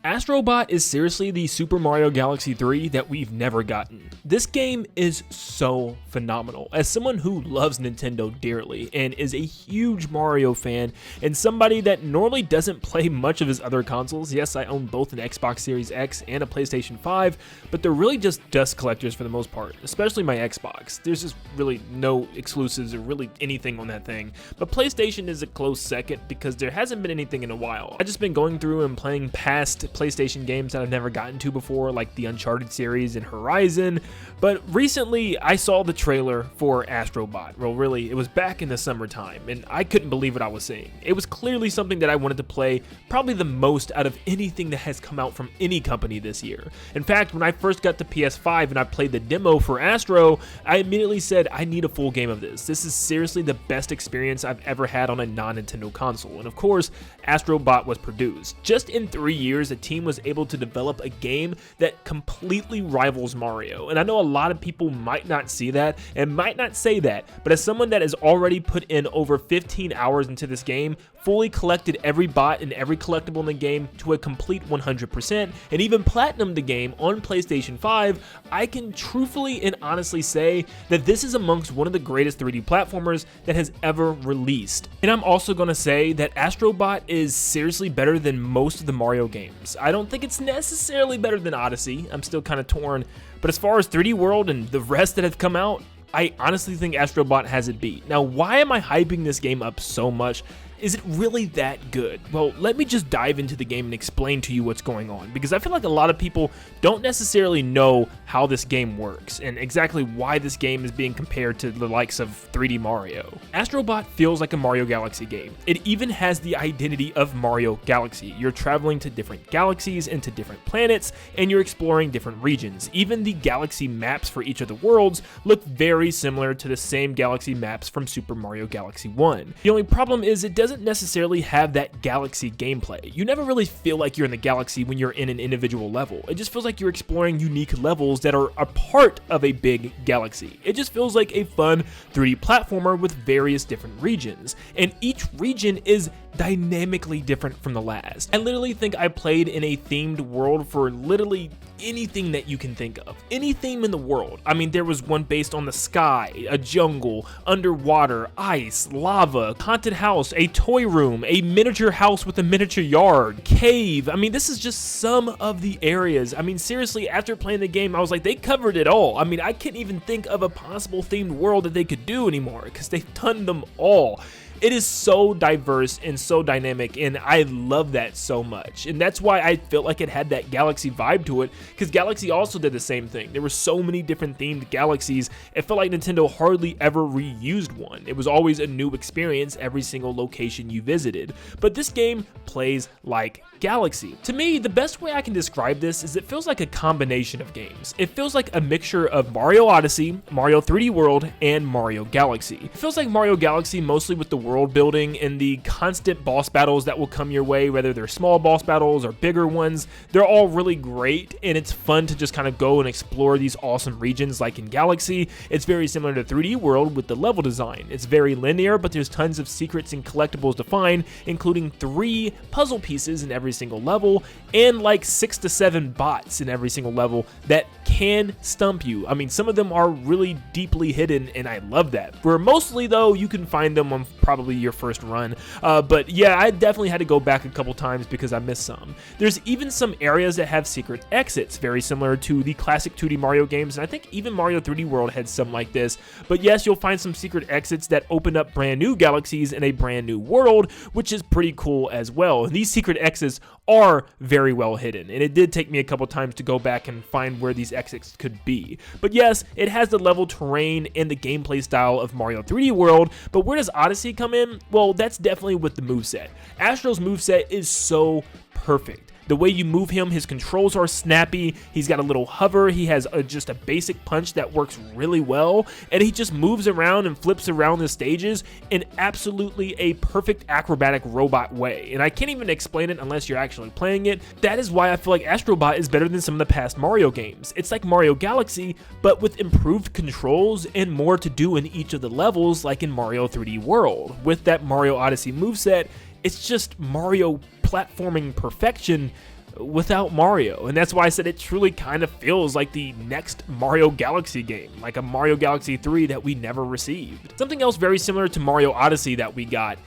Astrobot is seriously the Super Mario Galaxy 3 that we've never gotten. This game is so phenomenal. As someone who loves Nintendo dearly and is a huge Mario fan and somebody that normally doesn't play much of his other consoles, yes, I own both an Xbox Series X and a PlayStation 5, but they're really just dust collectors for the most part, especially my Xbox. There's just really no exclusives or really anything on that thing, but PlayStation is a close second because there hasn't been anything in a while. I've just been going through and playing past PlayStation games that I've never gotten to before, like the Uncharted series and Horizon, but recently I saw the trailer for Astrobot. Well, really, it was back in the summertime, and I couldn't believe what I was seeing. It was clearly something that I wanted to play probably the most out of anything that has come out from any company this year. In fact, when I first got the PS5 and I played the demo for Astro, I immediately said, I need a full game of this. This is seriously the best experience I've ever had on a non-Nintendo console, and of course, Astrobot was produced. Just in 3 years, a team was able to develop a game that completely rivals Mario, and I know a lot of people might not see that and might not say that, but as someone that has already put in over 15 hours into this game, fully collected every bot and every collectible in the game to a complete 100%, and even platinumed the game on PlayStation 5, I can truthfully and honestly say that this is amongst one of the greatest 3D platformers that has ever released. And I'm also going to say that Astrobot is seriously better than most of the Mario games. I don't think it's necessarily better than Odyssey, I'm still kind of torn, but as far as 3D World and the rest that have come out, I honestly think Astrobot has it beat. Now, why am I hyping this game up so much? Is it really that good? Well, let me just dive into the game and explain to you what's going on, because I feel like a lot of people don't necessarily know how this game works and exactly why this game is being compared to the likes of 3D Mario. Astrobot feels like a Mario Galaxy game. It even has the identity of Mario Galaxy. You're traveling to different galaxies and to different planets, and you're exploring different regions. Even the galaxy maps for each of the worlds look very similar to the same galaxy maps from Super Mario Galaxy 1. The only problem is it doesn't necessarily have that galaxy gameplay. You never really feel like you're in the galaxy when you're in an individual level. It just feels like you're exploring unique levels that are a part of a big galaxy. It just feels like a fun 3D platformer with various different regions, and each region is dynamically different from the last. I literally think I played in a themed world for literally anything that you can think of. Any theme in the world. I mean, there was one based on the sky, a jungle, underwater, ice, lava, haunted house, a toy room, a miniature house with a miniature yard, cave. I mean, this is just some of the areas. I mean, seriously, after playing the game, I was like, they covered it all. I mean, I can't even think of a possible themed world that they could do anymore because they've done them all. It is so diverse and so dynamic, and I love that so much. And that's why I felt like it had that Galaxy vibe to it, because Galaxy also did the same thing. There were so many different themed galaxies, it felt like Nintendo hardly ever reused one. It was always a new experience every single location you visited. But this game plays like Galaxy. To me, the best way I can describe this is it feels like a combination of games. It feels like a mixture of Mario Odyssey, Mario 3D World, and Mario Galaxy. It feels like Mario Galaxy mostly with the world building and the constant boss battles that will come your way, whether they're small boss battles or bigger ones. They're all really great, and it's fun to just kind of go and explore these awesome regions like in Galaxy. It's very similar to 3D World with the level design. It's very linear, but there's tons of secrets and collectibles to find, including 3 puzzle pieces in every single level and like 6 to 7 bots in every single level that can stump you. I mean, some of them are really deeply hidden, and I love that. Where mostly though, you can find them on probably your first run, but yeah, I definitely had to go back a couple times because I missed some. There's even some areas that have secret exits, very similar to the classic 2D Mario games, and I think even Mario 3D World had some like this. But yes, you'll find some secret exits that open up brand new galaxies in a brand new world, which is pretty cool as well. And these secret exits are very well hidden, and it did take me a couple times to go back and find where these exits could be. But yes, it has the level terrain and the gameplay style of Mario 3D World, but where does Odyssey come in? Well, that's definitely with the moveset. Astro's moveset is so perfect. The way you move him, his controls are snappy, he's got a little hover, he has just a basic punch that works really well, and he just moves around and flips around the stages in absolutely a perfect acrobatic robot way, and I can't even explain it unless you're actually playing it. That is why I feel like Astrobot is better than some of the past Mario games. It's like Mario Galaxy, but with improved controls and more to do in each of the levels like in Mario 3D World. With that Mario Odyssey moveset, it's just Mario platforming perfection without Mario. And that's why I said it truly kind of feels like the next Mario Galaxy game, like a Mario Galaxy 3 that we never received. Something else very similar to Mario Odyssey that we got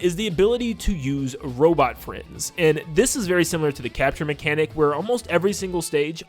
is the ability to use robot friends. And this is very similar to the capture mechanic, where almost every single stage,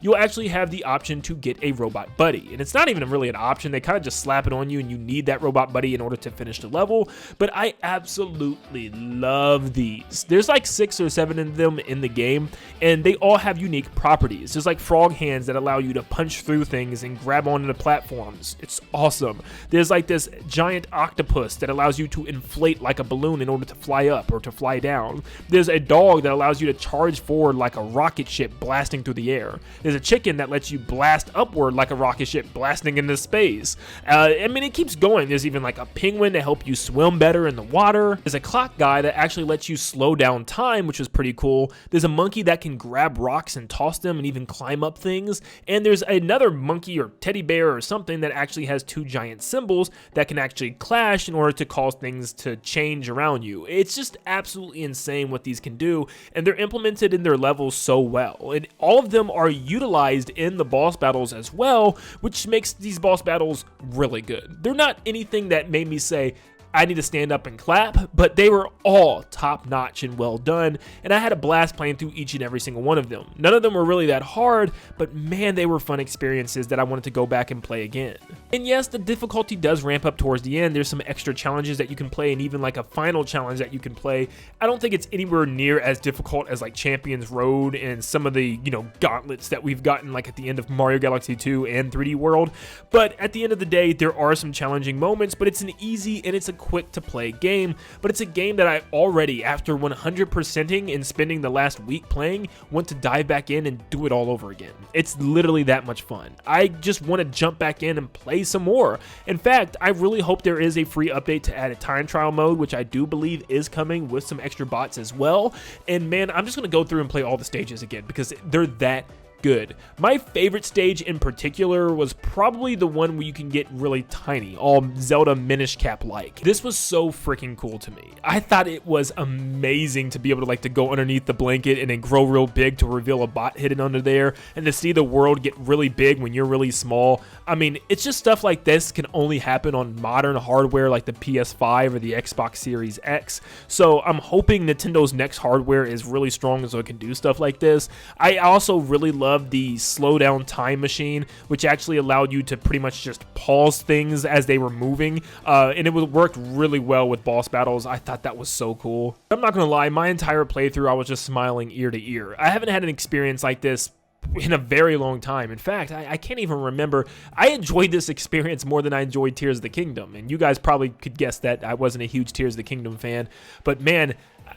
you'll actually have the option to get a robot buddy. And it's not even really an option, they kind of just slap it on you and you need that robot buddy in order to finish the level. But I absolutely love these. There's like 6 or 7 of them in the game, and they all have unique properties. There's like frog hands that allow you to punch through things and grab onto the platforms. It's awesome. There's like this giant octopus that allows you to inflate like a balloon in order to fly up or to fly down. There's a dog that allows you to charge forward like a rocket ship blasting through the air. There's a chicken that lets you blast upward like a rocket ship blasting into space. I mean, it keeps going. There's even like a penguin to help you swim better in the water. There's a clock guy that actually lets you slow down time, which is pretty cool. There's a monkey that can grab rocks and toss them and even climb up things. And there's another monkey or teddy bear or something that actually has 2 giant symbols that can actually clash in order to cause things to change around you. It's just absolutely insane what these can do, and they're implemented in their levels so well. And all of them are utilized in the boss battles as well, which makes these boss battles really good. They're not anything that made me say, I need to stand up and clap, but they were all top-notch and well done, and I had a blast playing through each and every single one of them. None of them were really that hard, but man, they were fun experiences that I wanted to go back and play again. And yes, the difficulty does ramp up towards the end. There's some extra challenges that you can play, and even like a final challenge that you can play. I don't think it's anywhere near as difficult as like Champions Road and some of the, gauntlets that we've gotten like at the end of Mario Galaxy 2 and 3D World, but at the end of the day, there are some challenging moments, but it's an easy and it's a quick to play game. But it's a game that I already, after 100%ing and spending the last week playing, want to dive back in and do it all over again. It's literally that much fun. I just want to jump back in and play some more. In fact, I really hope there is a free update to add a time trial mode, which I do believe is coming with some extra bots as well. And man, I'm just going to go through and play all the stages again because they're that good. My favorite stage in particular was probably the one where you can get really tiny, all Zelda Minish Cap like. This was so freaking cool to me. I thought it was amazing to be able to go underneath the blanket and then grow real big to reveal a bot hidden under there, and to see the world get really big when you're really small. I mean, it's just stuff like this can only happen on modern hardware like the PS5 or the Xbox Series X. So I'm hoping Nintendo's next hardware is really strong so it can do stuff like this. I also really love the slow down time machine, which actually allowed you to pretty much just pause things as they were moving, and it worked really well with boss battles. I thought that was so cool. I'm not gonna lie, my entire playthrough I was just smiling ear to ear. I haven't had an experience like this in a very long time. In fact, I can't even remember. I enjoyed this experience more than I enjoyed Tears of the Kingdom, and you guys probably could guess that I wasn't a huge Tears of the Kingdom fan, but man,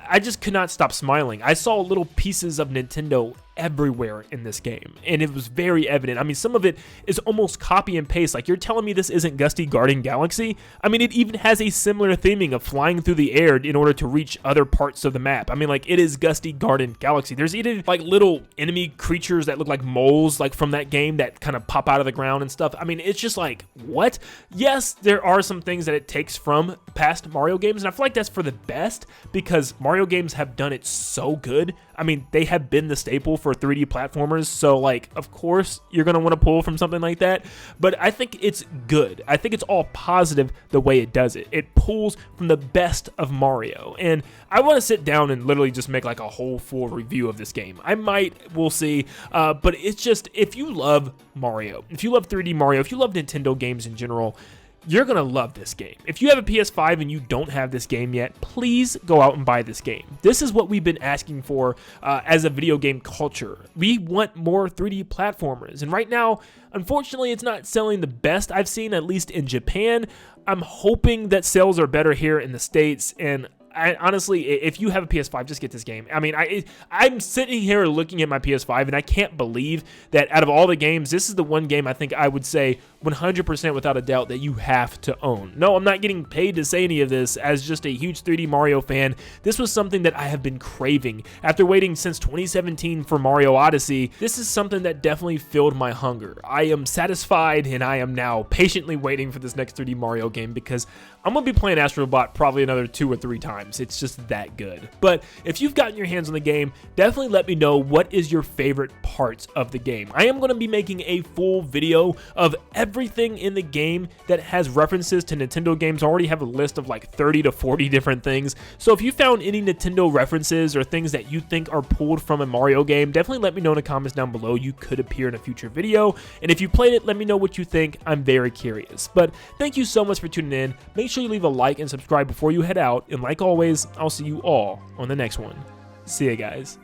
I just could not stop smiling. I saw little pieces of Nintendo everywhere in this game, and it was very evident. I mean, some of it is almost copy and paste. Like, you're telling me this isn't Gusty Garden Galaxy? I mean, it even has a similar theming of flying through the air in order to reach other parts of the map. I mean, like, it is Gusty Garden Galaxy. There's even like little enemy creatures that look like moles, like from that game, that kind of pop out of the ground and stuff. I mean, it's just like, what? Yes, there are some things that it takes from past Mario games, and I feel like that's for the best because Mario games have done it so good. I mean, they have been the staple for 3D platformers, so like, of course you're gonna want to pull from something like that, but I think it's good. I think it's all positive the way it does it. It pulls from the best of Mario, and I want to sit down and literally just make like a whole full review of this game. I might, we'll see, but it's just, if you love Mario, if you love 3D Mario, if you love Nintendo games in general, you're going to love this game. If you have a PS5 and you don't have this game yet, please go out and buy this game. This is what we've been asking for as a video game culture. We want more 3D platformers. And right now, unfortunately, it's not selling the best I've seen, at least in Japan. I'm hoping that sales are better here in the States, and honestly, if you have a PS5, just get this game. I mean, I'm sitting here looking at my PS5, and I can't believe that out of all the games, this is the one game I think I would say 100% without a doubt that you have to own. No, I'm not getting paid to say any of this. As just a huge 3D Mario fan, this was something that I have been craving. After waiting since 2017 for Mario Odyssey, this is something that definitely filled my hunger. I am satisfied, and I am now patiently waiting for this next 3D Mario game because I'm going to be playing Astro Bot probably another 2 or 3 times. times. It's just that good. But if you've gotten your hands on the game, definitely let me know what is your favorite parts of the game. I am going to be making a full video of everything in the game that has references to Nintendo games. I already have a list of like 30 to 40 different things. So if you found any Nintendo references or things that you think are pulled from a Mario game, definitely let me know in the comments down below. You could appear in a future video. And if you played it, let me know what you think. I'm very curious. But thank you so much for tuning in. Make sure you leave a like and subscribe before you head out. And like always, I'll see you all on the next one. See ya, guys.